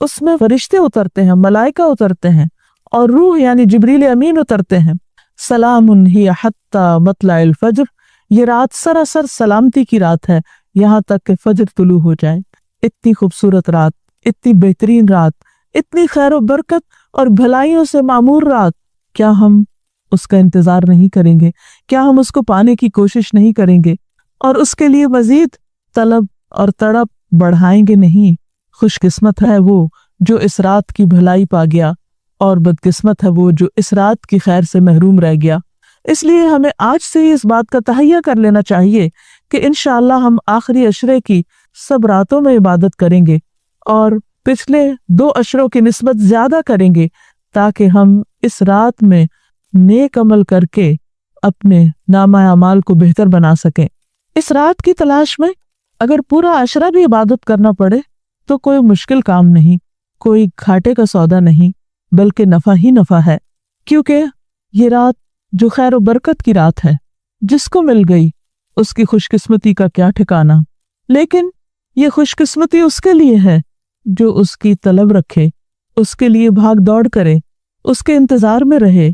اس میں فرشتے اترتے ہیں، ملائکہ اترتے ہیں، اور روح یعنی جبریل امین اترتے ہیں۔ سلام ہی حتی مطلع الفجر، یہ رات سراسر سلامتی کی رات ہے یہاں تک کہ فجر طلوع ہو جائے۔ اتنی خوبصورت رات، اتنی بہترین رات، اتنی خیر و برکت اور بھلائیوں سے معمور رات، کیا ہم اس کا انتظار نہیں کریں گے؟ کیا ہم اس کو پانے کی کوشش نہیں کریں گے اور اس کے لیے مزید طلب اور تڑپ بڑھائیں گے نہیں؟ خوش قسمت ہے وہ جو اس رات کی بھلائی پا گیا، اور بدقسمت ہے وہ جو اس رات کی خیر سے محروم رہ گیا۔ اس لیے ہمیں آج سے ہی اس بات کا تہیہ کر لینا چاہیے کہ انشاءاللہ ہم آخری عشرے کی سب راتوں میں عبادت کریں گے اور پچھلے 2 عشروں کی نسبت زیادہ کریں گے، تاکہ ہم اس رات میں نیک عمل کر کے اپنے نامہ اعمال کو بہتر بنا سکیں۔ اس رات کی تلاش میں اگر پورا عشرہ بھی عبادت کرنا پڑے تو کوئی مشکل کام نہیں، کوئی گھاٹے کا سودا نہیں، بلکہ نفع ہی نفع ہے، کیونکہ یہ رات جو خیر و برکت کی رات ہے، جس کو مل گئی اس کی خوش قسمتی کا کیا ٹھکانہ۔ لیکن یہ خوش قسمتی اس کے لیے ہے جو اس کی طلب رکھے، اس کے لیے بھاگ دوڑ کرے، اس کے انتظار میں رہے،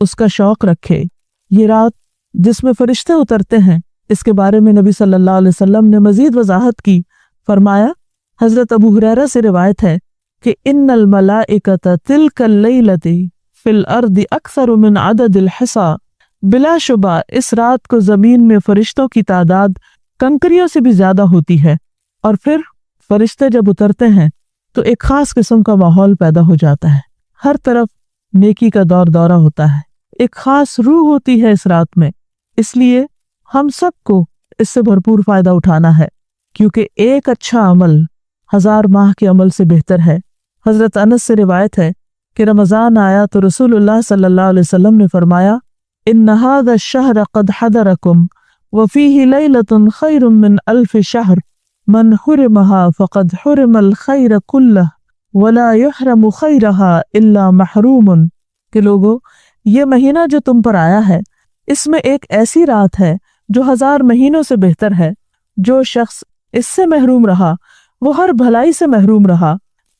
اس کا شوق رکھے۔ یہ رات جس میں فرشتے اترتے ہیں، اس کے بارے میں نبی صلی اللہ علیہ وسلم نے مزید وضاحت کی، فرمایا، حضرت ابو ہریرہ سے روایت ہے کہ ان الملائکۃ تلک اللیلۃ فی الارض اکثر من عدد الحصى، بلا شبہ اس رات کو زمین میں فرشتوں کی تعداد کنکریوں سے بھی زیادہ ہوتی ہے۔ اور پھر فرشتے جب اترتے ہیں تو ایک خاص قسم کا ماحول پیدا ہو جاتا ہے، ہر طرف نیکی کا دور دورہ ہوتا ہے، ایک خاص روح ہوتی ہے اس رات میں۔ اس لیے ہم سب کو اس سے بھرپور فائدہ اٹھانا ہے، کیونکہ ایک اچھا عمل 1000 ماہ کے عمل سے بہتر ہے۔ حضرت انس سے روایت ہے کہ رمضان آیا تو رسول اللہ صلی اللہ علیہ وسلم نے فرمایا، ان هذا الشهر قد حضركم وفيه ليلة خير من 1000 شهر من حرمها فقد حرم الخير كله ولا يحرم خيرها الا محروم، کہ لوگو یہ مہینہ جو تم پر آیا ہے اس میں ایک ایسی رات ہے جو 1000 مہینوں سے بہتر ہے۔ جو شخص اس سے محروم رہا وہ ہر بھلائی سے محروم رہا۔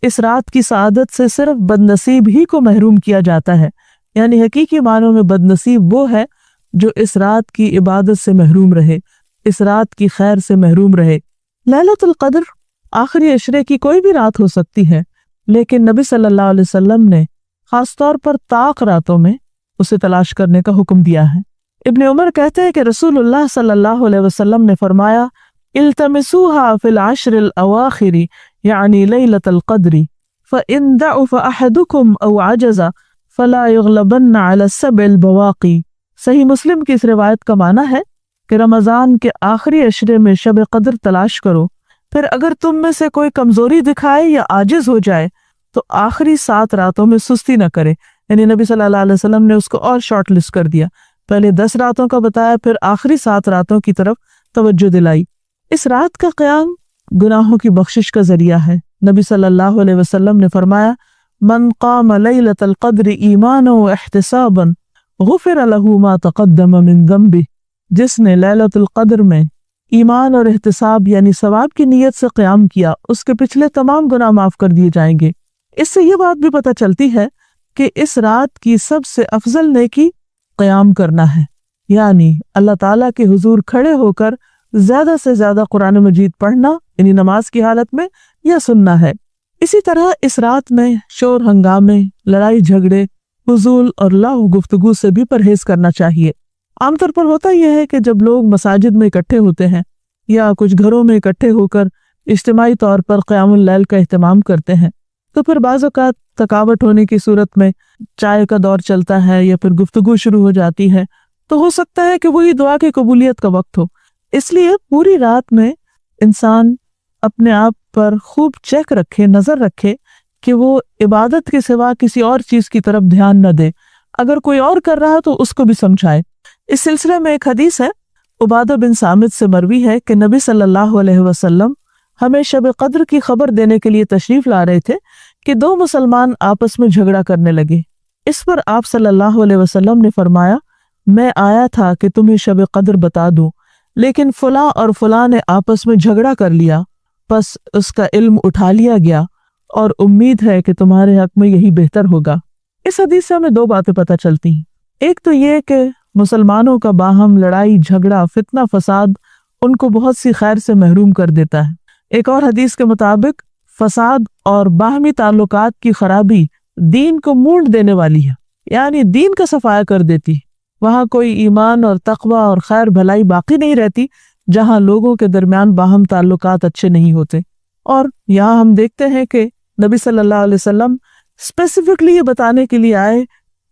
اس رات کی سعادت سے صرف بدنصیب ہی کو محروم کیا جاتا ہے، یعنی حقیقی معنوں میں بدنصیب وہ ہے جو اس رات کی عبادت سے محروم رہے، اس رات کی خیر سے محروم رہے۔ لیلۃ القدر آخری عشرے کی کوئی بھی رات ہو سکتی ہے، لیکن نبی صلی اللہ علیہ وسلم نے خاص طور پر طاق راتوں میں اسے تلاش کرنے کا حکم دیا ہے۔ ابن عمر کہتے ہیں کہ رسول اللہ صلی اللہ علیہ وسلم نے فرمایا، التمسوها في العشر الأواخر يعني ليلة القدر فإن ضعف أحدكم أو عجز فلا يغلبن على السبع البواقي۔ صحیح مسلم کی اس روایت کا معنی ہے کہ رمضان کے آخری عشرے میں شب قدر تلاش کرو، پھر اگر تم میں سے کوئی کمزوری دکھائے یا عاجز ہو جائے تو آخری 7 راتوں میں سستی نہ کرے۔ یعنی نبی صلی اللہ علیہ وسلم نے اس کو اور شارٹ لسٹ کر دیا، پہلے 10 راتوں کا بتایا، پھر آخری 7 راتوں کی طرف توجہ دلائی۔ اس رات کا قیام گناہوں کی بخشش کا ذریعہ ہے۔ نبی صلی اللہ علیہ وسلم نے فرمایا، من قام لیلۃ القدر ایمانا واحتسابا غفر له ما تقدم من ذنبه، جس نے لیلۃ القدر میں ایمان اور احتساب یعنی ثواب کی نیت سے قیام کیا، اس کے پچھلے تمام گناہ معاف کر دیے جائیں گے۔ اس سے یہ بات بھی پتہ چلتی ہے کہ اس رات کی سب سے افضل نیکی قیام کرنا ہے، یعنی اللہ تعالیٰ کے حضور کھڑے ہو کر زیادہ سے زیادہ قرآن مجید پڑھنا، یعنی نماز کی حالت میں، یا سننا ہے۔ اسی طرح اس رات میں شور ہنگامے، لڑائی جھگڑے، فضول اور لغو گفتگو سے بھی پرہیز کرنا چاہیے۔ عام طور پر ہوتا یہ ہے کہ جب لوگ مساجد میں اکٹھے ہوتے ہیں یا کچھ گھروں میں اکٹھے ہو کر اجتماعی طور پر قیام اللیل کا اہتمام کرتے ہیں، تو پھر بعض اوقات تھکاوٹ ہونے کی صورت میں چائے کا دور چلتا ہے یا پھر گفتگو شروع ہو جاتی ہے، تو ہو سکتا ہے کہ وہی دعا کی قبولیت کا وقت ہو۔ اس لیے پوری رات میں انسان اپنے آپ پر خوب چیک رکھے، نظر رکھے کہ وہ عبادت کے سوا کسی اور چیز کی طرف دھیان نہ دے۔ اگر کوئی اور کر رہا تو اس کو بھی سمجھائے۔ اس سلسلے میں ایک حدیث ہے، عبادہ بن صامت سے مروی ہے کہ نبی صلی اللہ علیہ وسلم ہمیں شب قدر کی خبر دینے کے لیے تشریف لا رہے تھے کہ 2 مسلمان آپس میں جھگڑا کرنے لگے۔ اس پر آپ صلی اللہ علیہ وسلم نے فرمایا، میں آیا تھا کہ تمہیں شب قدر بتا دوں، لیکن فلاں اور فلاں نے آپس میں جھگڑا کر لیا، پس اس کا علم اٹھا لیا گیا اور امید ہے کہ تمہارے حق میں یہی بہتر ہوگا۔ اس حدیث سے ہمیں دو باتیں پتہ چلتی ہیں۔ ایک تو یہ کہ مسلمانوں کا باہم لڑائی جھگڑا فتنہ فساد ان کو بہت سی خیر سے محروم کر دیتا ہے۔ ایک اور حدیث کے مطابق فساد اور باہمی تعلقات کی خرابی دین کو مونڈ دینے والی ہے، یعنی دین کا صفایا کر دیتی۔ وہاں کوئی ایمان اور تقوی اور خیر بھلائی باقی نہیں رہتی جہاں لوگوں کے درمیان باہم تعلقات اچھے نہیں ہوتے۔ اور یہاں ہم دیکھتے ہیں کہ نبی صلی اللہ علیہ وسلم اسپیسیفکلی یہ بتانے کے لیے آئے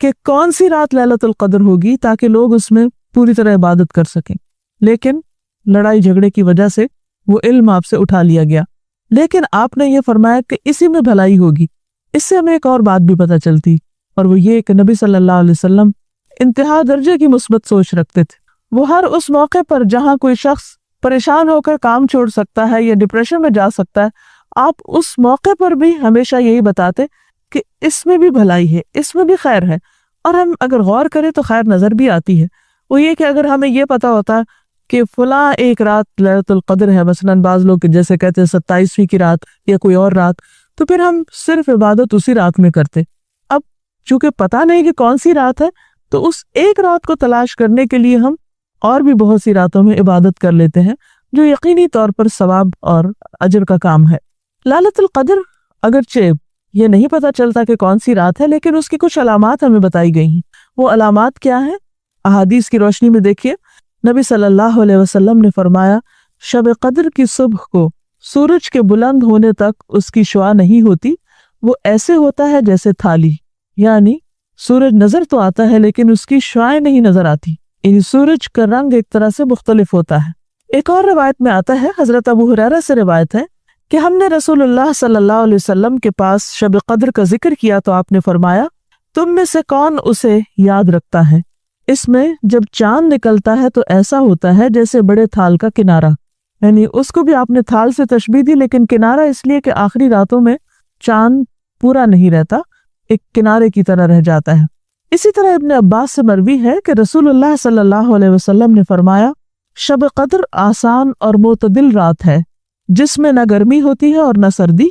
کہ کون سی رات لیلۃ القدر ہوگی تاکہ لوگ اس میں پوری طرح عبادت کر سکیں، لیکن لڑائی جھگڑے کی وجہ سے وہ علم آپ سے اٹھا لیا گیا۔ لیکن آپ نے یہ فرمایا کہ اسی میں بھلائی ہوگی۔ اس سے ہمیں ایک اور بات بھی پتہ چلتی، اور وہ یہ کہ نبی صلی اللہ علیہ وسلم انتہا درجے کی مثبت سوچ رکھتے تھے۔ وہ ہر اس موقع پر جہاں کوئی شخص پریشان ہو کر کام چھوڑ سکتا ہے یا ڈپریشن میں جا سکتا ہے، آپ اس موقع پر بھی ہمیشہ یہی بتاتے کہ اس میں بھی بھلائی ہے، اس میں بھی خیر ہے۔ اور ہم اگر غور کریں تو خیر نظر بھی آتی ہے۔ وہ یہ کہ اگر ہمیں یہ پتہ ہوتا کہ فلاں ایک رات لیلۃ القدر ہے، مثلاً بعض لوگ جیسے کہتے ہیں 27ویں کی رات یا کوئی اور رات، تو پھر ہم صرف عبادت اسی رات میں کرتے۔ اب چونکہ پتہ نہیں کہ کون سی رات ہے، تو اس ایک رات کو تلاش کرنے کے لیے ہم اور بھی بہت سی راتوں میں عبادت کر لیتے ہیں، جو یقینی طور پر ثواب اور اجر کا کام ہے۔ لیلۃ القدر اگرچہ یہ نہیں پتہ چلتا کہ کون سی رات ہے، لیکن اس کی کچھ علامات ہمیں بتائی گئی ہیں۔ وہ علامات کیا ہیں؟ احادیث کی روشنی میں دیکھیے، نبی صلی اللہ علیہ وسلم نے فرمایا، شب قدر کی صبح کو سورج کے بلند ہونے تک اس کی شعاع نہیں ہوتی، وہ ایسے ہوتا ہے جیسے تھالی، یعنی سورج نظر تو آتا ہے لیکن اس کی شعاعیں نہیں نظر آتی، یعنی سورج کا رنگ ایک طرح سے مختلف ہوتا ہے۔ ایک اور روایت میں آتا ہے، حضرت ابو ہریرہ سے روایت ہے کہ ہم نے رسول اللہ صلی اللہ علیہ وسلم کے پاس شب قدر کا ذکر کیا تو آپ نے فرمایا، تم میں سے کون اسے یاد رکھتا ہے؟ اس میں جب چاند نکلتا ہے تو ایسا ہوتا ہے جیسے بڑے تھال کا کنارہ، یعنی اس کو بھی آپ نے تھال سے تشبیہ دی، لیکن کنارہ اس لیے کہ آخری راتوں میں چاند پورا نہیں رہتا، ایک کنارے کی طرح رہ جاتا ہے۔ اسی طرح ابن عباس سے مروی ہے کہ رسول اللہ صلی اللہ علیہ وسلم نے فرمایا، شب قدر آسان اور معتدل رات ہے جس میں نہ گرمی ہوتی ہے اور نہ سردی۔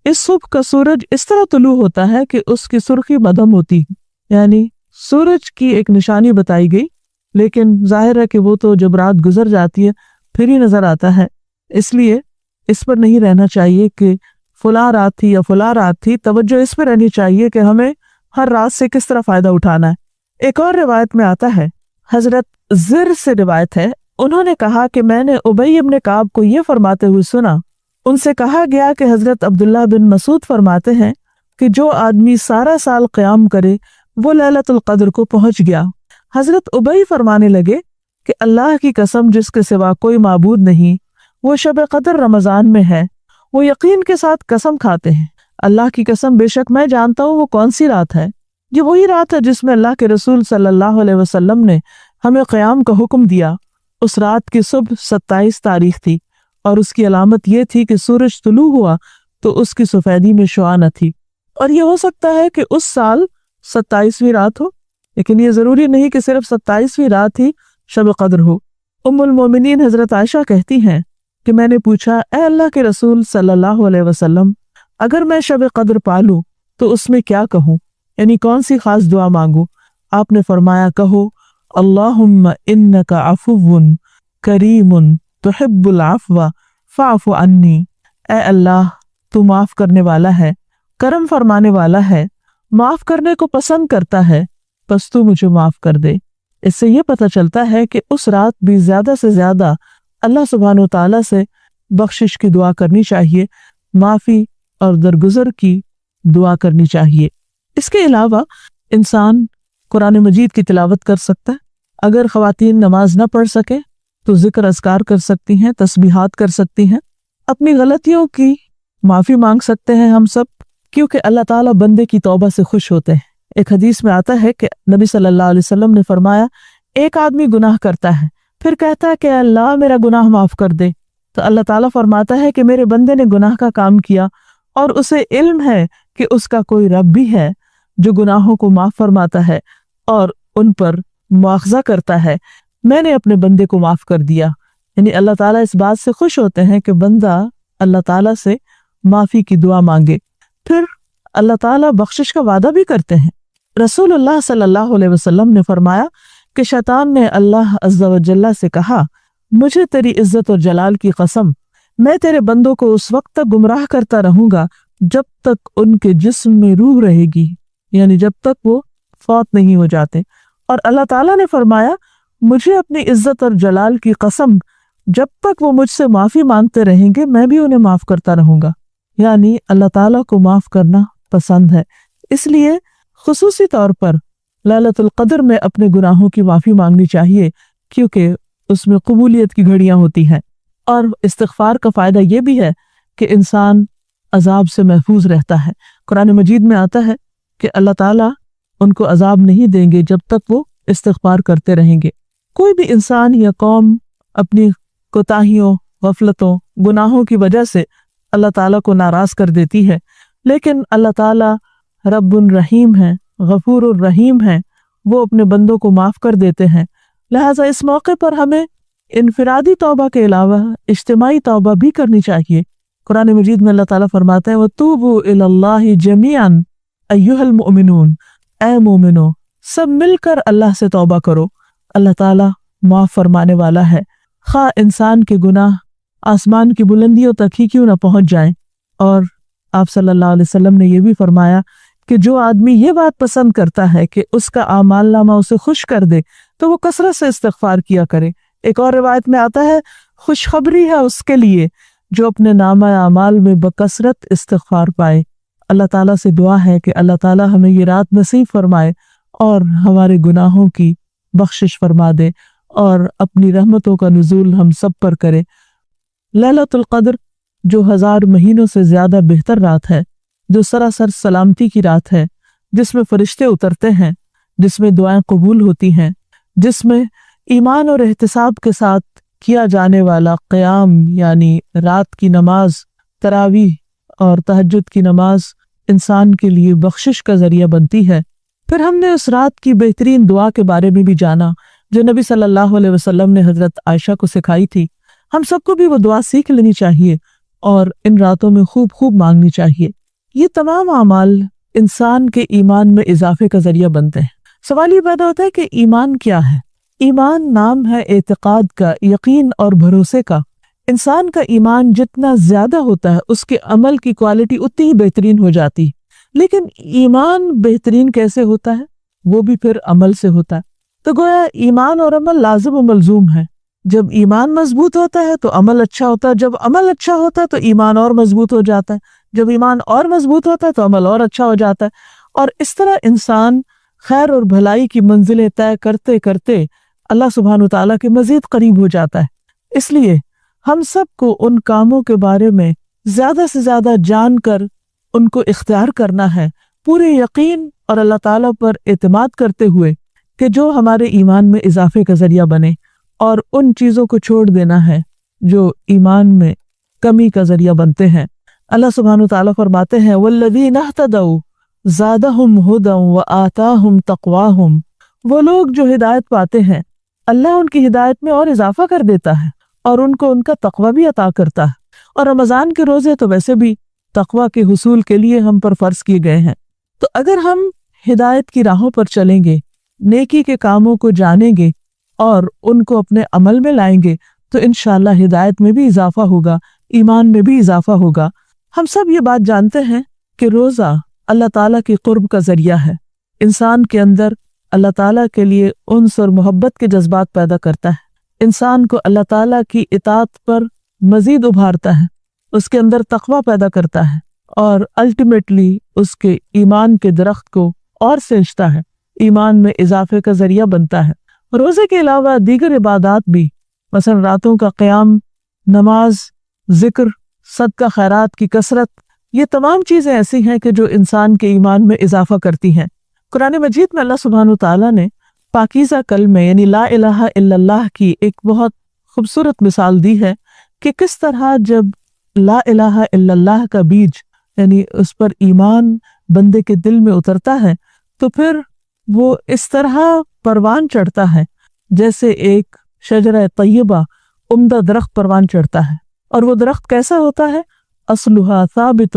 اس صبح کا سورج اس طرح طلوع ہوتا ہے کہ اس کی سرخی مدھم ہوتی ہے، یعنی سورج کی ایک نشانی بتائی گئی، لیکن ظاہر ہے کہ وہ تو جب رات گزر جاتی ہے پھر ہی نظر آتا ہے، اس لیے اس پر نہیں رہنا چاہیے کہ فلاں رات تھی یا فلاں رات تھی۔ توجہ اس پہ رہنی چاہیے کہ ہمیں ہر رات سے کس طرح فائدہ اٹھانا ہے۔ ایک اور روایت میں آتا ہے، حضرت زر سے روایت ہے، انہوں نے کہا کہ میں نے ابی ابن کعب کو یہ فرماتے ہوئے سنا۔ ان سے کہا گیا کہ حضرت عبداللہ بن مسعود فرماتے ہیں کہ جو آدمی سارا سال قیام کرے وہ لیلۃ القدر کو پہنچ گیا۔ حضرت ابی فرمانے لگے کہ اللہ کی قسم جس کے سوا کوئی معبود نہیں، وہ شب قدر رمضان میں ہے۔ وہ یقین کے ساتھ قسم کھاتے ہیں، اللہ کی قسم بے شک میں جانتا ہوں وہ کون سی رات ہے۔ یہ وہی رات ہے جس میں اللہ کے رسول صلی اللہ علیہ وسلم نے ہمیں قیام کا حکم دیا۔ اس رات کی صبح 27 تاریخ تھی، اور اس کی علامت یہ تھی کہ سورج طلوع ہوا تو اس کی سفیدی میں شعاع نہ تھی۔ اور یہ ہو سکتا ہے کہ اس سال 27ویں رات ہو، لیکن یہ ضروری نہیں کہ صرف 27ویں رات ہی شب قدر ہو۔ ام المومنین حضرت عائشہ کہتی ہیں کہ میں نے پوچھا، اے اللہ کے رسول صلی اللہ علیہ وسلم، اگر میں شب قدر پالوں تو اس میں کیا کہوں، یعنی کون سی خاص دعا مانگوں؟ آپ نے فرمایا، کہو اللہم انک عفو کریم تحب العفو فاعف عنی، اے اللہ تو معاف کرنے والا ہے، کرم فرمانے والا ہے، معاف کرنے کو پسند کرتا ہے، بس تو مجھے معاف کر دے۔ اس سے یہ پتہ چلتا ہے کہ اس رات بھی زیادہ سے زیادہ اللہ سبحانہ و تعالیٰ سے بخشش کی دعا کرنی چاہیے، معافی اور درگزر کی دعا کرنی چاہیے۔ اس کے علاوہ انسان قرآن مجید کی تلاوت کر سکتا ہے۔ اگر خواتین نماز نہ پڑھ سکے تو ذکر اذکار کر سکتی ہیں، تسبیحات کر سکتی ہیں، اپنی غلطیوں کی معافی مانگ سکتے ہیں ہم سب، کیونکہ اللہ تعالیٰ بندے کی توبہ سے خوش ہوتے ہیں۔ ایک حدیث میں آتا ہے کہ نبی صلی اللہ علیہ وسلم نے فرمایا، ایک آدمی گناہ کرتا ہے، پھر کہتا ہے کہ اللہ میرا گناہ معاف کر دے، تو اللہ تعالیٰ فرماتا ہے کہ میرے بندے نے گناہ کا کام کیا اور اسے علم ہے کہ اس کا کوئی رب بھی ہے جو گناہوں کو معاف فرماتا ہے اور ان پر مواخذہ کرتا ہے، میں نے اپنے بندے کو معاف کر دیا۔ یعنی اللہ تعالیٰ اس بات سے خوش ہوتے ہیں کہ بندہ اللہ تعالیٰ سے معافی کی دعا مانگے۔ پھر اللہ تعالیٰ بخشش کا وعدہ بھی کرتے ہیں۔ رسول اللہ صلی اللہ علیہ وسلم نے فرمایا کہ شیطان نے اللہ عز و جل سے کہا، مجھے تیری عزت اور جلال کی قسم، میں تیرے بندوں کو اس وقت تک گمراہ کرتا رہوں گا جب تک ان کے جسم میں روح رہے گی، یعنی جب تک وہ فوت نہیں ہو جاتے۔ اور اللہ تعالیٰ نے فرمایا، مجھے اپنی عزت اور جلال کی قسم، جب تک وہ مجھ سے معافی مانگتے رہیں گے میں بھی انہیں معاف کرتا رہوں گا۔ یعنی اللہ تعالیٰ کو معاف کرنا پسند ہے، اس لیے خصوصی طور پر لیلۃ القدر میں اپنے گناہوں کی معافی مانگنی چاہیے، کیونکہ اس میں قبولیت کی گھڑیاں ہوتی ہیں۔ اور استغفار کا فائدہ یہ بھی ہے کہ انسان عذاب سے محفوظ رہتا ہے۔ قرآن مجید میں آتا ہے کہ اللہ تعالیٰ ان کو عذاب نہیں دیں گے جب تک وہ استغفار کرتے رہیں گے۔ کوئی بھی انسان یا قوم اپنی کوتاہیوں، غفلتوں، گناہوں کی وجہ سے اللہ تعالیٰ کو ناراض کر دیتی ہے، لیکن اللہ تعالیٰ رب الرحیم ہے، غفور الرحیم ہے، وہ اپنے بندوں کو معاف کر دیتے ہیں۔ لہٰذا اس موقع پر ہمیں انفرادی توبہ کے علاوہ اجتماعی توبہ بھی کرنی چاہیے۔ قرآن مجید میں اللہ تعالیٰ فرماتے ہیں وَتُوبُوا إِلَى اللَّهِ جَمِيعًا أَيُّهَا الْمُؤْمِنُونَ، اے مومنو سب مل کر اللہ سے توبہ کرو، اللہ تعالیٰ معاف فرمانے والا ہے، خواہ انسان کے گناہ آسمان کی بلندیوں تک ہی کیوں نہ پہنچ جائیں۔ اور آپ صلی اللہ علیہ وسلم نے یہ بھی فرمایا کہ جو آدمی یہ بات پسند کرتا ہے کہ اس کا اعمال نامہ اسے خوش کر دے تو وہ کثرت سے استغفار کیا کرے۔ ایک اور روایت میں آتا ہے خوشخبری ہے اس کے لیے جو اپنے نامہ اعمال میں بکثرت استغفار پائے۔ اللہ تعالیٰ سے دعا ہے کہ اللہ تعالیٰ ہمیں یہ رات نصیب فرمائے اور ہمارے گناہوں کی بخشش فرما دے اور اپنی رحمتوں کا نزول ہم سب پر کرے۔ لیلۃ القدر جو 1000 مہینوں سے زیادہ بہتر رات ہے، جو سراسر سلامتی کی رات ہے، جس میں فرشتے اترتے ہیں، جس میں دعائیں قبول ہوتی ہیں، جس میں ایمان اور احتساب کے ساتھ کیا جانے والا قیام یعنی رات کی نماز، تراویح اور تہجد کی نماز انسان کے لیے بخشش کا ذریعہ بنتی ہے۔ پھر ہم نے اس رات کی بہترین دعا کے بارے میں بھی جانا جو نبی صلی اللہ علیہ وسلم نے حضرت عائشہ کو سکھائی تھی۔ ہم سب کو بھی وہ دعا سیکھ لینی چاہیے اور ان راتوں میں خوب مانگنی چاہیے۔ یہ تمام اعمال انسان کے ایمان میں اضافے کا ذریعہ بنتے ہیں۔ سوال یہ پیدا ہوتا ہے کہ ایمان کیا ہے؟ ایمان نام ہے اعتقاد کا، یقین اور بھروسے کا۔ انسان کا ایمان جتنا زیادہ ہوتا ہے اس کے عمل کی کوالٹی اتنی ہی بہترین ہو جاتی، لیکن ایمان بہترین کیسے ہوتا ہے؟ وہ بھی پھر عمل سے ہوتا ہے۔ تو گویا ایمان اور عمل لازم و ملزوم ہے۔ جب ایمان مضبوط ہوتا ہے تو عمل اچھا ہوتا ہے، جب عمل اچھا ہوتا ہے تو ایمان اور مضبوط ہو جاتا ہے، جب ایمان اور مضبوط ہوتا ہے تو عمل اور اچھا ہو جاتا ہے، اور اس طرح انسان خیر اور بھلائی کی منزلیں طے کرتے کرتے اللہ سبحانہ وتعالیٰ کے مزید قریب ہو جاتا ہے۔ اس لیے ہم سب کو ان کاموں کے بارے میں زیادہ سے زیادہ جان کر ان کو اختیار کرنا ہے، پورے یقین اور اللہ تعالیٰ پر اعتماد کرتے ہوئے کہ جو ہمارے ایمان میں اضافے کا ذریعہ بنے، اور ان چیزوں کو چھوڑ دینا ہے جو ایمان میں کمی کا ذریعہ بنتے ہیں۔ اللہ سبحانہ وتعالیٰ فرماتے ہیں وَالَّذِينَ اهْتَدَوْا زَادَهُمْ هُدًى وَآتَاهُمْ تَقْوَاهُمْ، وہ لوگ جو ہدایت پاتے ہیں اللہ ان کی ہدایت میں اور اضافہ کر دیتا ہے اور ان کو ان کا تقوی بھی عطا کرتا ہے۔ اور رمضان کے روزے تو ویسے بھی تقوی کے حصول کے لیے ہم پر فرض کیے گئے ہیں۔ تو اگر ہم ہدایت کی راہوں پر چلیں گے، نیکی کے کاموں کو جانیں گے اور ان کو اپنے عمل میں لائیں گے تو انشاءاللہ ہدایت میں بھی اضافہ ہوگا، ایمان میں بھی اضافہ ہوگا۔ ہم سب یہ بات جانتے ہیں کہ روزہ اللہ تعالیٰ کی قرب کا ذریعہ ہے، انسان کے اندر اللہ تعالیٰ کے لیے انس اور محبت کے جذبات پیدا کرتا ہے، انسان کو اللہ تعالیٰ کی اطاعت پر مزید ابھارتا ہے، اس کے اندر تقوی پیدا کرتا ہے اور الٹیمیٹلی اس کے ایمان کے درخت کو اور سینچتا ہے، ایمان میں اضافے کا ذریعہ بنتا ہے۔ روزے کے علاوہ دیگر عبادات بھی، مثلا راتوں کا قیام، نماز، ذکر، صدقہ خیرات کی کثرت، یہ تمام چیزیں ایسی ہیں کہ جو انسان کے ایمان میں اضافہ کرتی ہیں۔ قرآن مجید میں اللہ سبحانہ وتعالیٰ نے پاکیزہ کلمے یعنی لا الہ الا اللہ کی ایک بہت خوبصورت مثال دی ہے کہ کس طرح جب لا الہ الا اللہ کا بیج یعنی اس پر ایمان بندے کے دل میں اترتا ہے تو پھر وہ اس طرح پروان چڑھتا ہے جیسے ایک شجرہ طیبہ، عمدہ درخت پروان چڑھتا ہے۔ اور وہ درخت کیسا ہوتا ہے؟ اصلها ثابت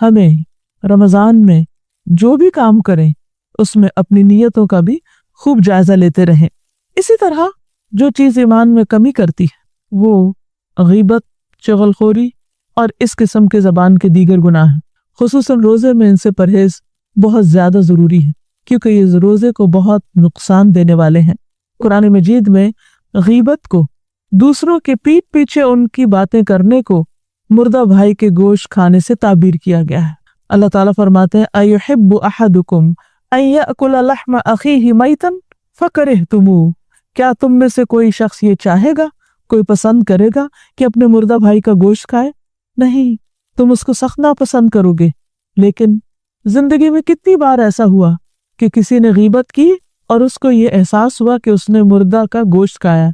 ہمیں رمضان میں جو بھی کام کریں اس میں اپنی نیتوں کا بھی خوب جائزہ لیتے رہیں۔ اسی طرح جو چیز ایمان میں کمی کرتی ہے وہ غیبت، چغلخوری اور اس قسم کے زبان کے دیگر گناہ ہیں۔ خصوصاً روزے میں ان سے پرہیز بہت زیادہ ضروری ہے، کیونکہ یہ روزے کو بہت نقصان دینے والے ہیں۔ قرآن مجید میں غیبت کو، دوسروں کے پیٹھ پیچھے ان کی باتیں کرنے کو، مردہ بھائی کے گوشت کھانے سے تعبیر کیا گیا ہے۔ اللہ تعالیٰ فرماتے ہیں أَيُحِبُّ أَحَدُكُمْ أَن يَأْكُلَ لَحْمَ أَخِيهِ مَيْتًا فَكَرِهْتُمُوهُ، کیا تم میں سے کوئی شخص یہ چاہے گا، کوئی پسند کرے گا کہ اپنے مردہ بھائی کا گوشت کھائے؟ نہیں، تم اس کو سخت ناپسند کرو گے۔ لیکن زندگی میں کتنی بار ایسا ہوا کہ کسی نے غیبت کی اور اس کو یہ احساس ہوا کہ اس نے مردہ کا گوشت کھایا۔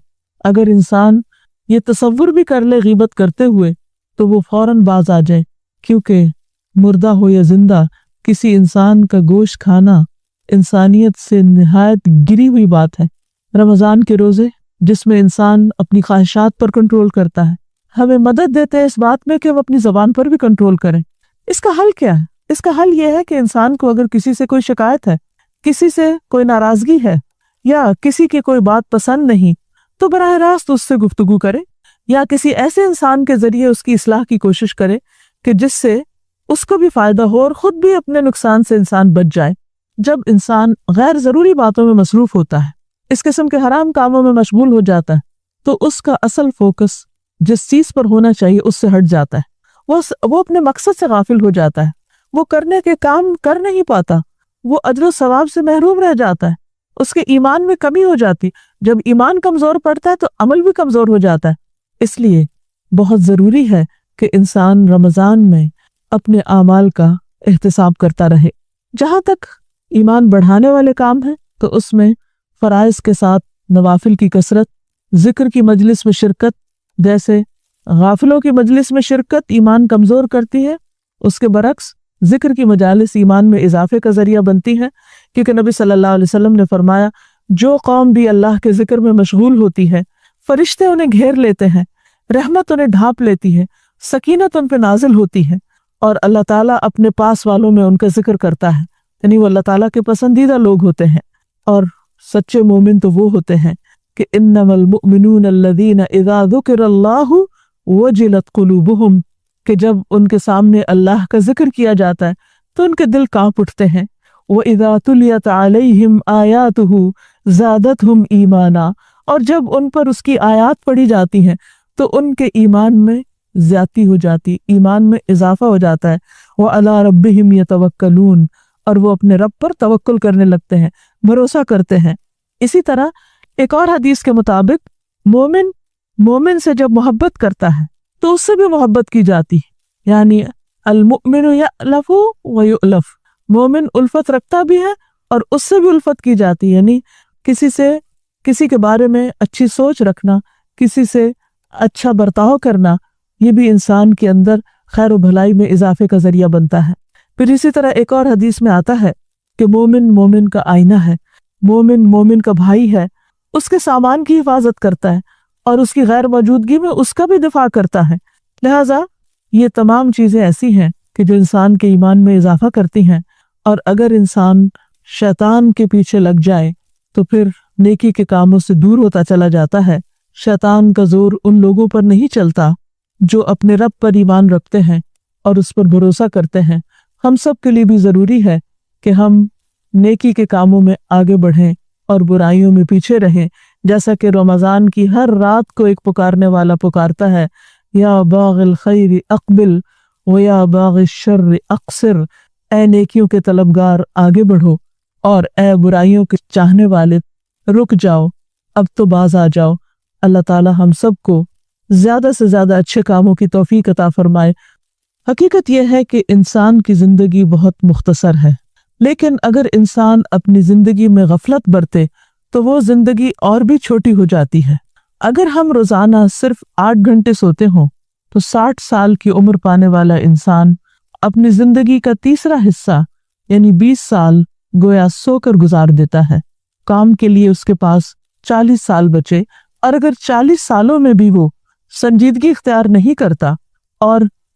اگر انسان یہ تصور بھی کر لے غیبت کرتے ہوئے تو وہ فوراً باز آ جائے، کیونکہ مردہ ہو یا زندہ کسی انسان کا گوشت کھانا انسانیت سے نہایت گری ہوئی بات ہے۔ رمضان کے روزے جس میں انسان اپنی خواہشات پر کنٹرول کرتا ہے، ہمیں مدد دیتے ہیں اس بات میں کہ وہ اپنی زبان پر بھی کنٹرول کریں۔ اس کا حل کیا ہے؟ اس کا حل یہ ہے کہ انسان کو اگر کسی سے کوئی شکایت ہے، کسی سے کوئی ناراضگی ہے یا کسی کی کوئی بات پسند نہیں، تو براہ راست اس سے گفتگو کرے یا کسی ایسے انسان کے ذریعے اس کی اصلاح کی کوشش کرے کہ جس سے اس کو بھی فائدہ ہو اور خود بھی اپنے نقصان سے انسان بچ جائے۔ جب انسان غیر ضروری باتوں میں مصروف ہوتا ہے، اس قسم کے حرام کاموں میں مشغول ہو جاتا ہے، تو اس کا اصل فوکس جس چیز پر ہونا چاہیے اس سے ہٹ جاتا ہے، وہ اپنے مقصد سے غافل ہو جاتا ہے، وہ کرنے کے کام کر نہیں پاتا، وہ اجر و ثواب سے محروم رہ جاتا ہے، اس کے ایمان میں کمی ہو جاتی۔ جب ایمان کمزور پڑتا ہے تو عمل بھی کمزور ہو جاتا ہے۔ اس لیے بہت ضروری ہے کہ انسان رمضان میں اپنے اعمال کا احتساب کرتا رہے۔ جہاں تک ایمان بڑھانے والے کام ہیں تو اس میں فرائض کے ساتھ نوافل کی کثرت، ذکر کی مجلس میں شرکت، جیسے غافلوں کی مجلس میں شرکت ایمان کمزور کرتی ہے، اس کے برعکس ذکر کی مجالس ایمان میں اضافے کا ذریعہ بنتی ہیں، کیونکہ نبی صلی اللہ علیہ وسلم نے فرمایا جو قوم بھی اللہ کے ذکر میں مشغول ہوتی ہے، فرشتے انہیں گھیر لیتے ہیں، رحمت انہیں ڈھانپ لیتی ہے، سکینت ان پہ نازل ہوتی ہے، اور اللہ تعالیٰ اپنے پاس والوں میں ان کا ذکر کرتا ہے، یعنی وہ اللہ تعالیٰ کے پسندیدہ لوگ ہوتے ہیں۔ اور سچے مومن تو وہ ہوتے ہیں کہ انما المؤمنون الذین اذا ذکر اللہ وجلت قلوبہم، کہ جب ان کے سامنے اللہ کا ذکر کیا جاتا ہے تو ان کے دل کانپ اٹھتے ہیں۔ وَإِذَا تُلِيَتْ عَلَيْهِمْ آيَاتُهُ زَادَتْهُمْ إِيمَانًا، اور جب ان پر اس کی آیات پڑھی جاتی ہیں تو ان کے ایمان میں زیادتی ہو جاتی، ایمان میں اضافہ ہو جاتا ہے۔ وَعَلَىٰ رَبِّهِمْ يَتَوَكَّلُونَ، اور وہ اپنے رب پر توکل کرنے لگتے ہیں، بھروسہ کرتے ہیں۔ اسی طرح ایک اور حدیث کے مطابق مومن سے جب محبت کرتا ہے تو اس سے بھی محبت کی جاتی ہے، یعنی المؤمن یألف ویؤلف، مومن الفت رکھتا بھی ہے اور اس سے بھی الفت کی جاتی ہے، یعنی کسی کے بارے میں اچھی سوچ رکھنا، کسی سے اچھا برتاؤ کرنا، یہ بھی انسان کے اندر خیر و بھلائی میں اضافے کا ذریعہ بنتا ہے۔ پھر اسی طرح ایک اور حدیث میں آتا ہے کہ مومن کا آئینہ ہے، مومن کا بھائی ہے، اس کے سامان کی حفاظت کرتا ہے اور اس کی غیر موجودگی میں اس کا بھی دفاع کرتا ہے۔ لہٰذا یہ تمام چیزیں ایسی ہیں کہ جو انسان کے ایمان میں اضافہ کرتی ہیں، اور اگر انسان شیطان کے پیچھے لگ جائے تو پھر نیکی کے کاموں سے دور ہوتا چلا جاتا ہے۔ شیطان کا زور ان لوگوں پر نہیں چلتا جو اپنے رب پر ایمان رکھتے ہیں اور اس پر بھروسہ کرتے ہیں۔ ہم سب کے لیے بھی ضروری ہے کہ ہم نیکی کے کاموں میں آگے بڑھیں اور برائیوں میں پیچھے رہیں، جیسا کہ رمضان کی ہر رات کو ایک پکارنے والا پکارتا ہے، یا باغ الخیر اقبل و یا باغ الشر اقصر، اے نیکیوں کے طلبگار آگے بڑھو اور اے برائیوں کے چاہنے والے رک جاؤ، اب تو باز آ جاؤ۔ اللہ تعالی ہم سب کو زیادہ سے زیادہ اچھے کاموں کی توفیق عطا فرمائے۔ حقیقت یہ ہے کہ انسان کی زندگی بہت مختصر ہے، لیکن اگر انسان اپنی زندگی میں غفلت برتے تو وہ زندگی اور بھی چھوٹی ہو جاتی ہے۔ اگر ہم روزانہ صرف 8 گھنٹے سوتے ہوں تو 60 سال کی عمر پانے والا انسان اپنی زندگی کا تیسرا حصہ یعنی 20 سال گویا سو کر گزار دیتا ہے۔ کام کے لیے اس کے پاس 40 سال بچے، اور اگر 40 سالوں میں بھی وہ سنجیدگی اختیار نہیں کرتا اور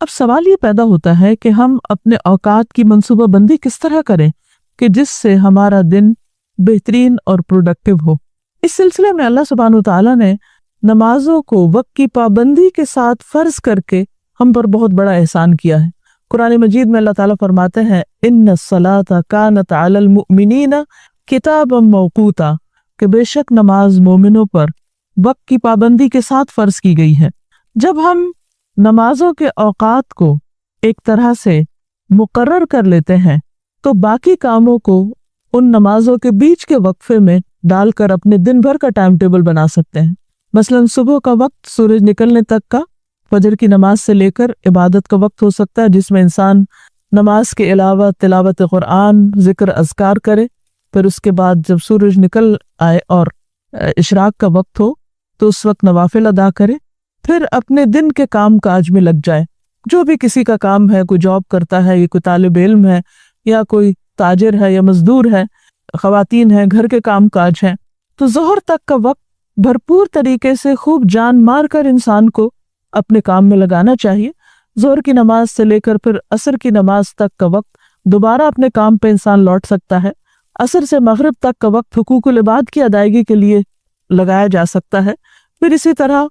اب سوال یہ پیدا ہوتا ہے کہ ہم اپنے اوقات کی منصوبہ بندی کس طرح کریں کہ جس سے ہمارا دن بہترین اور پروڈکٹیو ہو۔ اس سلسلے میں اللہ سبحانہ وتعالیٰ نے نمازوں کو وقت کی پابندی کے ساتھ فرض کر کے ہم پر بہت بڑا احسان کیا ہے۔ قرآن مجید میں اللہ تعالیٰ فرماتے ہیں ان الصلاۃ کانت علی المؤمنین کتابا موقوتا، کہ بے شک نماز مومنوں پر وقت کی پابندی کے ساتھ فرض کی گئی ہے۔ جب ہم نمازوں کے اوقات کو ایک طرح سے مقرر کر لیتے ہیں تو باقی کاموں کو ان نمازوں کے بیچ کے وقفے میں ڈال کر اپنے دن بھر کا ٹائم ٹیبل بنا سکتے ہیں۔ مثلاً صبح کا وقت سورج نکلنے تک کا فجر کی نماز سے لے کر عبادت کا وقت ہو سکتا ہے، جس میں انسان نماز کے علاوہ تلاوت قرآن، ذکر، اذکار کرے۔ پھر اس کے بعد جب سورج نکل آئے اور اشراق کا وقت ہو تو اس وقت نوافل ادا کرے، پھر اپنے دن کے کام کاج میں لگ جائے۔ جو بھی کسی کا کام ہے، کوئی جاب کرتا ہے یا کوئی طالب علم ہے یا کوئی تاجر ہے یا مزدور ہے، خواتین ہیں، گھر کے کام کاج ہیں، تو ظہر تک کا وقت بھرپور طریقے سے خوب جان مار کر انسان کو اپنے کام میں لگانا چاہیے۔ ظہر کی نماز سے لے کر پھر عصر کی نماز تک کا وقت دوبارہ اپنے کام پہ انسان لوٹ سکتا ہے۔ عصر سے مغرب تک کا وقت حقوق العباد کی ادائیگی کے لیے لگایا جا سکتا ہے۔ پھر اسی طرح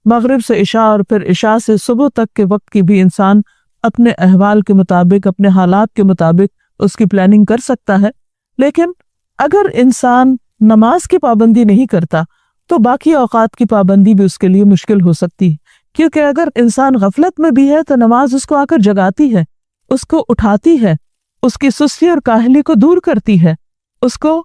مغرب سے عشاء اور پھر عشاء سے صبح تک کے وقت کی بھی انسان اپنے احوال کے مطابق، اپنے حالات کے مطابق اس کی پلاننگ کر سکتا ہے۔ لیکن اگر انسان نماز کی پابندی نہیں کرتا تو باقی اوقات کی پابندی بھی اس کے لیے مشکل ہو سکتی ہے، کیونکہ اگر انسان غفلت میں بھی ہے تو نماز اس کو آ کر جگاتی ہے، اس کو اٹھاتی ہے، اس کی سستی اور کاہلی کو دور کرتی ہے۔ اس کو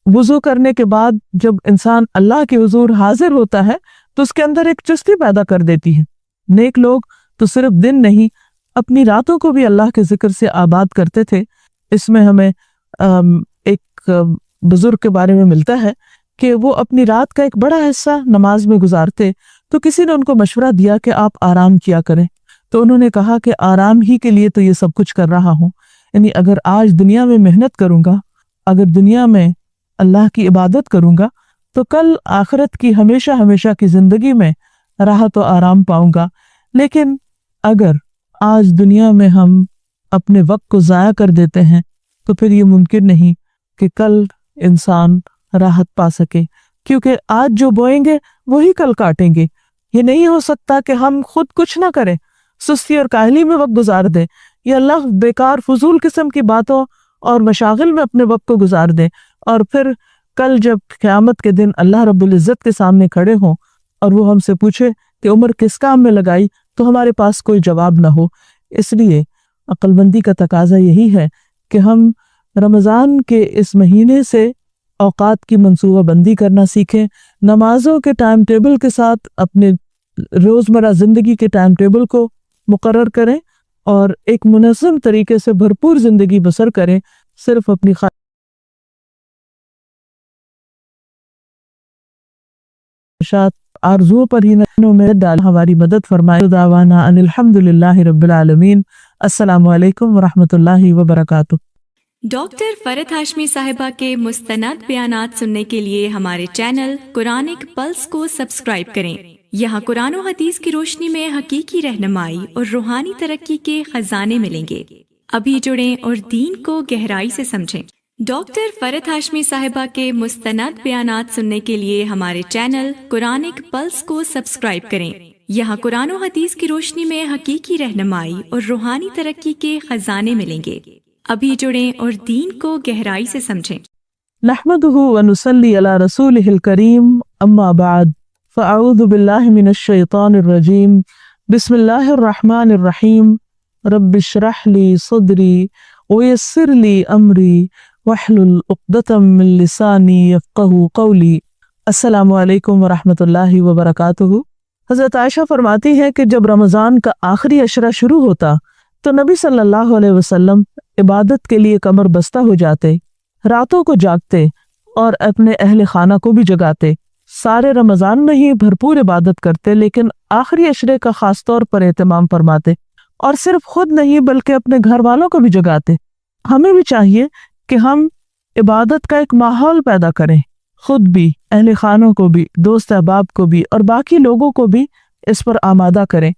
وضو کرنے کے بعد جب انسان اللہ کے حضور حاضر ہوتا ہے تو اس کے اندر ایک چستی پیدا کر دیتی ہے۔ نیک لوگ تو صرف دن نہیں، اپنی راتوں کو بھی اللہ کے ذکر سے آباد کرتے تھے۔ اس میں ہمیں ایک بزرگ کے بارے میں ملتا ہے کہ وہ اپنی رات کا ایک بڑا حصہ نماز میں گزارتے، تو کسی نے ان کو مشورہ دیا کہ آپ آرام کیا کریں، تو انہوں نے کہا کہ آرام ہی کے لیے تو یہ سب کچھ کر رہا ہوں، یعنی اگر آج دنیا میں محنت کروں گا، اگر دنیا میں اللہ کی عبادت کروں گا تو کل آخرت کی ہمیشہ ہمیشہ کی زندگی میں راحت و آرام پاؤں گا۔ لیکن اگر آج دنیا میں ہم اپنے وقت کو ضائع کر دیتے ہیں تو پھر یہ ممکن نہیں کہ کل انسان راحت پا سکے، کیونکہ آج جو بوئیں گے وہی کل کاٹیں گے۔ یہ نہیں ہو سکتا کہ ہم خود کچھ نہ کریں، سستی اور کاہلی میں وقت گزار دیں، یا اللہ بیکار فضول قسم کی باتوں اور مشاغل میں اپنے وقت کو گزار دیں، اور پھر کل جب قیامت کے دن اللہ رب العزت کے سامنے کھڑے ہوں اور وہ ہم سے پوچھے کہ عمر کس کام میں لگائی، تو ہمارے پاس کوئی جواب نہ ہو۔ اس لیے عقل مندی کا تقاضا یہی ہے کہ ہم رمضان کے اس مہینے سے اوقات کی منصوبہ بندی کرنا سیکھیں، نمازوں کے ٹائم ٹیبل کے ساتھ اپنے روزمرہ زندگی کے ٹائم ٹیبل کو مقرر کریں اور ایک منظم طریقے سے بھرپور زندگی بسر کریں، صرف اپنی خواہشات آرزوؤں پر ہی نہ میں ڈال ہماری مدد فرمائے۔ دعوانا ان الحمدللہ رب العالمین۔ السلام علیکم ورحمۃ اللہ وبرکاتہ۔ ڈاکٹر فرحت ہاشمی صاحبہ کے مستند بیانات سننے کے لیے ہمارے چینل قرآنک پلس کو سبسکرائب کریں۔ یہاں قرآن و حدیث کی روشنی میں حقیقی رہنمائی اور روحانی ترقی کے خزانے ملیں گے۔ ابھی جڑیں اور دین کو گہرائی سے سمجھیں۔ ڈاکٹر فرحت ہاشمی صاحبہ کے مستند بیانات سننے کے لیے ہمارے چینل قرآنک پلس کو سبسکرائب کریں۔ یہاں قرآن و حدیث کی روشنی میں حقیقی رہنمائی اور روحانی ترقی کے خزانے ملیں گے۔ ابھی جڑیں اور دین کو گہرائی سے سمجھیں۔ نحمدہ ونصلی علی رسولہ الکریم، اما بعد، فاعوذ باللہ من الشیطان الرجیم، بسم اللہ الرحمن الرحیم، رب اشرح لی صدری ویسر لی امری واحلل عقدۃ من لسانی یفقہوا قولی۔ السلام علیکم ورحمۃ اللہ وبرکاتہ۔ حضرت عائشہ فرماتی ہے کہ جب رمضان کا آخری عشرہ شروع ہوتا تو نبی صلی اللہ علیہ وسلم عبادت کے لیے کمر بستہ ہو جاتے، راتوں کو جاگتے اور اپنے اہل خانہ کو بھی جگاتے۔ سارے رمضان میں ہی بھرپور عبادت کرتے، لیکن آخری عشرے کا خاص طور پر اہتمام فرماتے، اور صرف خود نہیں بلکہ اپنے گھر والوں کو بھی جگاتے۔ ہمیں بھی چاہیے کہ ہم عبادت کا ایک ماحول پیدا کریں، خود بھی، اہل خانوں کو بھی، دوست احباب کو بھی، اور باقی لوگوں کو بھی اس پر آمادہ کریں،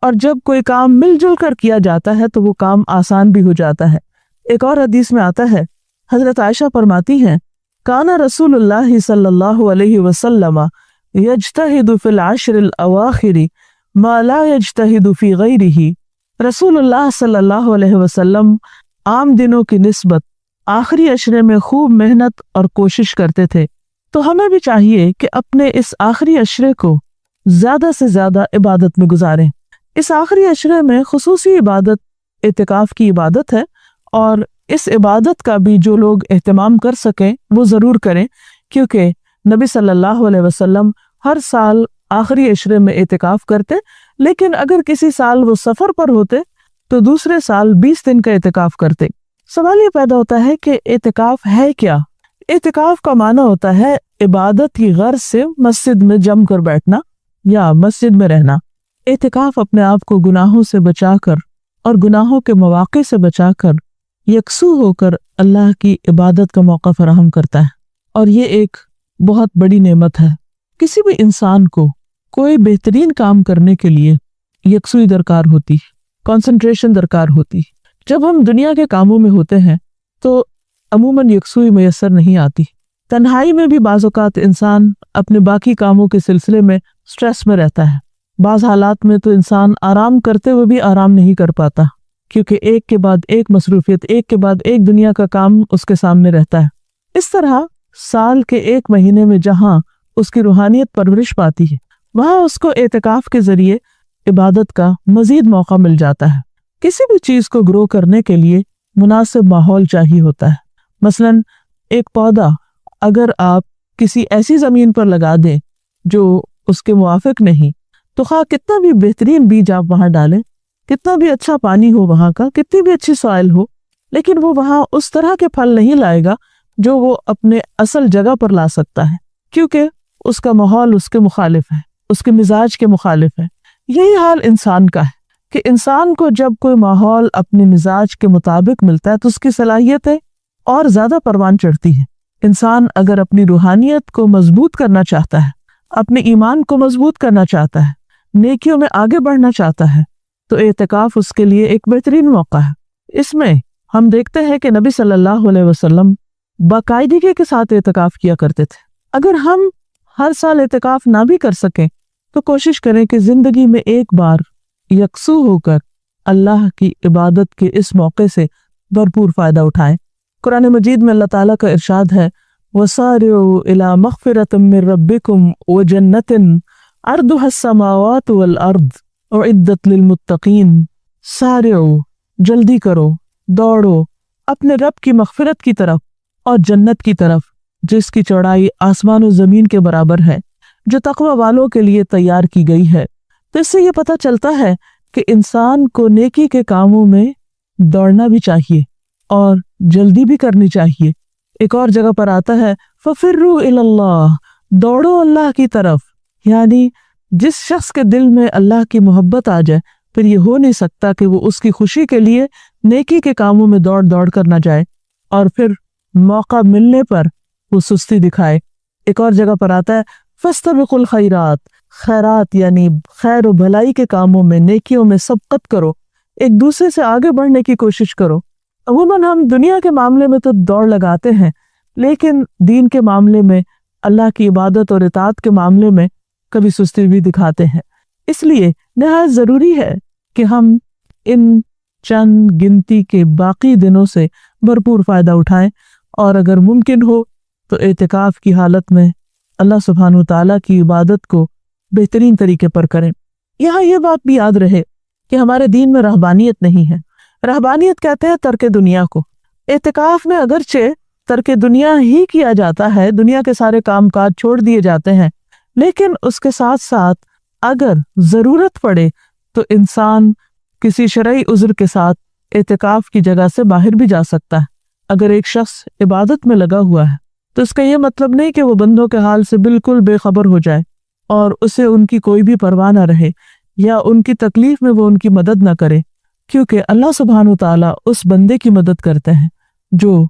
اور جب کوئی کام مل جل کر کیا جاتا ہے تو وہ کام آسان بھی ہو جاتا ہے۔ ایک اور حدیث میں آتا ہے، حضرت عائشہ فرماتی ہیں، کانا رسول اللہ صلی اللہ علیہ وسلم یجتہد فی العشر الاواخر ما لا یجتہد فی غیرہ۔ رسول اللہ صلی اللہ علیہ وسلم عام دنوں کی نسبت آخری عشرے میں خوب محنت اور کوشش کرتے تھے، تو ہمیں بھی چاہیے کہ اپنے اس آخری عشرے کو زیادہ سے زیادہ عبادت میں گزاریں۔ اس آخری عشرے میں خصوصی عبادت اعتکاف کی عبادت ہے، اور اس عبادت کا بھی جو لوگ اہتمام کر سکیں وہ ضرور کریں، کیونکہ نبی صلی اللہ علیہ وسلم ہر سال آخری عشرے میں اعتکاف کرتے، لیکن اگر کسی سال وہ سفر پر ہوتے تو دوسرے سال 20 دن کا اعتکاف کرتے۔ سوال یہ پیدا ہوتا ہے کہ اعتکاف ہے کیا؟ اعتکاف کا معنی ہوتا ہے عبادت کی غرض سے مسجد میں جم کر بیٹھنا یا مسجد میں رہنا۔ اعتکاف اپنے آپ کو گناہوں سے بچا کر اور گناہوں کے مواقع سے بچا کر یکسو ہو کر اللہ کی عبادت کا موقع فراہم کرتا ہے، اور یہ ایک بہت بڑی نعمت ہے۔ کسی بھی انسان کو کوئی بہترین کام کرنے کے لیے یکسوئی درکار ہوتی، کنسنٹریشن درکار ہوتی۔ جب ہم دنیا کے کاموں میں ہوتے ہیں تو عموماً یکسوئی میسر نہیں آتی۔ تنہائی میں بھی بعض اوقات انسان اپنے باقی کاموں کے سلسلے میں سٹریس میں رہتا ہے۔ بعض حالات میں تو انسان آرام کرتے ہوئے بھی آرام نہیں کر پاتا، کیونکہ ایک کے بعد ایک مصروفیت، ایک کے بعد ایک دنیا کا کام اس کے سامنے رہتا ہے۔ اس طرح سال کے ایک مہینے میں جہاں اس کی روحانیت پرورش پاتی ہے، وہاں اس کو اعتکاف کے ذریعے عبادت کا مزید موقع مل جاتا ہے۔ کسی بھی چیز کو گرو کرنے کے لیے مناسب ماحول چاہیے ہوتا ہے۔ مثلاً ایک پودا اگر آپ کسی ایسی زمین پر لگا دیں جو اس کے موافق نہیں، تو خواہ کتنا بھی بہترین بیج آپ وہاں ڈالیں، کتنا بھی اچھا پانی ہو وہاں کا، کتنی بھی اچھی سوائل ہو، لیکن وہ وہاں اس طرح کے پھل نہیں لائے گا جو وہ اپنے اصل جگہ پر لا سکتا ہے، کیونکہ اس کا ماحول اس کے مخالف ہے، اس کے مزاج کے مخالف ہے۔ یہی حال انسان کا ہے کہ انسان کو جب کوئی ماحول اپنے مزاج کے مطابق ملتا ہے تو اس کی صلاحیتیں اور زیادہ پروان چڑھتی ہیں۔ انسان اگر اپنی روحانیت کو مضبوط کرنا چاہتا ہے، اپنے ایمان کو مضبوط کرنا چاہتا ہے، نیکیوں میں آگے بڑھنا چاہتا ہے، تو اعتکاف اس کے لیے ایک بہترین موقع ہے۔ اس میں ہم دیکھتے ہیں کہ نبی صلی اللہ علیہ وسلم باقاعدگی کے ساتھ اعتکاف کیا کرتے تھے۔ اگر ہم ہر سال اعتکاف نہ بھی کر سکیں تو کوشش کریں کہ زندگی میں ایک بار یکسو ہو کر اللہ کی عبادت کے اس موقع سے بھرپور فائدہ اٹھائیں۔ قرآن مجید میں اللہ تعالیٰ کا ارشاد ہے، وَسَارِعُوا إِلَى مَغْفِرَةٍ مِّن رَبِّكُمْ وَجَنَّةٍ عَرْضُهَا السَّمَاوَاتُ وَالْأَرْضُ أُعِدَّتْ لِلْمُتَّقِينَ۔ سارعوا، جلدی کرو، دوڑو اپنے رب کی مغفرت کی طرف اور جنت کی طرف جس کی چوڑائی آسمان و زمین کے برابر ہے، جو تقوی والوں کے لیے تیار کی گئی ہے۔ تو اس سے یہ پتہ چلتا ہے کہ انسان کو نیکی کے کاموں میں دوڑنا بھی چاہیے اور جلدی بھی کرنی چاہیے۔ ایک اور جگہ پر آتا ہے فَفِرُّوا إِلَى اللَّهِ، دوڑو اللہ کی طرف، یعنی جس شخص کے دل میں اللہ کی محبت آ جائے پھر یہ ہو نہیں سکتا کہ وہ اس کی خوشی کے لیے نیکی کے کاموں میں دوڑ دوڑ کر نہ جائے اور پھر موقع ملنے پر وہ سستی دکھائے۔ ایک اور جگہ پر آتا ہے فَاسْتَبِقُوا الْخَيْرَاتِ، خیرات یعنی خیر و بھلائی کے کاموں میں، نیکیوں میں سبقت کرو، ایک دوسرے سے آگے بڑھنے کی کوشش کرو۔ عموماً ہم دنیا کے معاملے میں تو دوڑ لگاتے ہیں، لیکن دین کے معاملے میں، اللہ کی عبادت اور اطاعت کے معاملے میں کبھی سستی بھی دکھاتے ہیں۔ اس لیے نہایت ضروری ہے کہ ہم ان چند گنتی کے باقی دنوں سے بھرپور فائدہ اٹھائیں، اور اگر ممکن ہو تو اعتکاف کی حالت میں اللہ سبحانہ وتعالیٰ کی عبادت کو بہترین طریقے پر کریں۔ یہاں یہ بات بھی یاد رہے کہ ہمارے دین میں رہبانیت نہیں ہے۔ رہبانیت کہتے ہیں ترک دنیا کو۔ اعتکاف میں اگرچہ ترک دنیا ہی کیا جاتا ہے، دنیا کے سارے کام کاج چھوڑ دیے جاتے ہیں، لیکن اس کے ساتھ ساتھ اگر ضرورت پڑے تو انسان کسی شرعی عذر کے ساتھ اعتکاف کی جگہ سے باہر بھی جا سکتا ہے۔ اگر ایک شخص عبادت میں لگا ہوا ہے تو اس کا یہ مطلب نہیں کہ وہ بندوں کے حال سے بالکل بے خبر ہو جائے اور اسے ان کی کوئی بھی پرواہ نہ رہے یا ان کی تکلیف میں وہ ان کی مدد نہ کرے، کیونکہ اللہ سبحانہ وتعالیٰ اس بندے کی مدد کرتے ہیں جو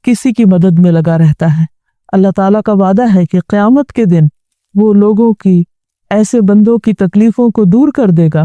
کسی کی مدد میں لگا رہتا ہے۔ اللہ تعالیٰ کا وعدہ ہے کہ قیامت کے دن وہ لوگوں کی، ایسے بندوں کی تکلیفوں کو دور کر دے گا،